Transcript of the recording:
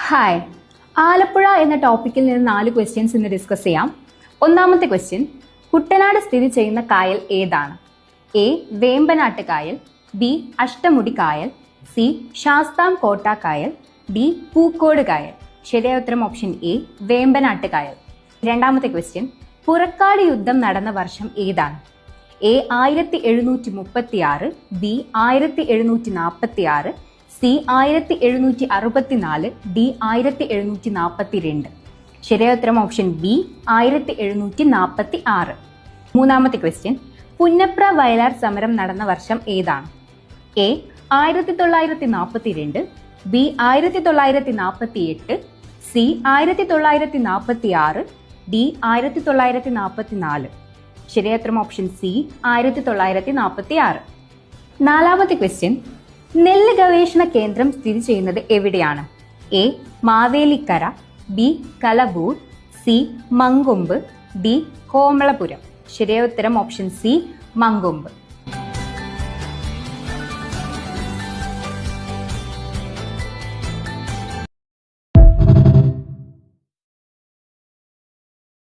Hi, Alappuzha എന്ന ടോപ്പിക്കിൽ നിന്ന് 4 ക്വസ്റ്റ്യൻസ് ഇന്ന് ഡിസ്കസ് ചെയ്യാം. ഒന്നാമത്തെ ക്വസ്റ്റ്യൻ, കുട്ടനാട് സ്ഥിതി ചെയ്യുന്ന കായൽ ഏതാണ്? എ. വേമ്പനാട്ട് കായൽ, ബി. അഷ്ടമുടി കായൽ, സി. ശാസ്താംകോട്ട കായൽ, ഡി. പൂക്കോട് കായൽ. ശരിയായ ഉത്തരം ഓപ്ഷൻ എ, വേമ്പനാട്ട് കായൽ. രണ്ടാമത്തെ ക്വസ്റ്റ്യൻ, പുറക്കാട് യുദ്ധം നടന്ന വർഷം ഏതാണ്? എ. 1736, ബി. 1746, സി. 1764, ഡി. 1742. ശരിയായ ഉത്തരം ഓപ്ഷൻ ബി, 1746. മൂന്നാമത്തെ ക്വസ്റ്റ്യൻ, പുന്നപ്ര വയലാർ സമരം നടന്ന വർഷം ഏതാണ്? എ. 1942, ബി. 1948, സി. 1946, ഡി. 1944. ശരിയായ ഉത്തരം ഓപ്ഷൻ സി, 1946. നാലാമത്തെ ക്വസ്റ്റ്യൻ, നെല്ല് ഗവേഷണ കേന്ദ്രം സ്ഥിതി ചെയ്യുന്നത് എവിടെയാണ്? A. Mavelikkara, B. Kalabur, C. Mankombu, D. Komalapuram. ശരിയായ ഉത്തരം ഓപ്ഷൻ സി, മങ്കൊമ്പ്.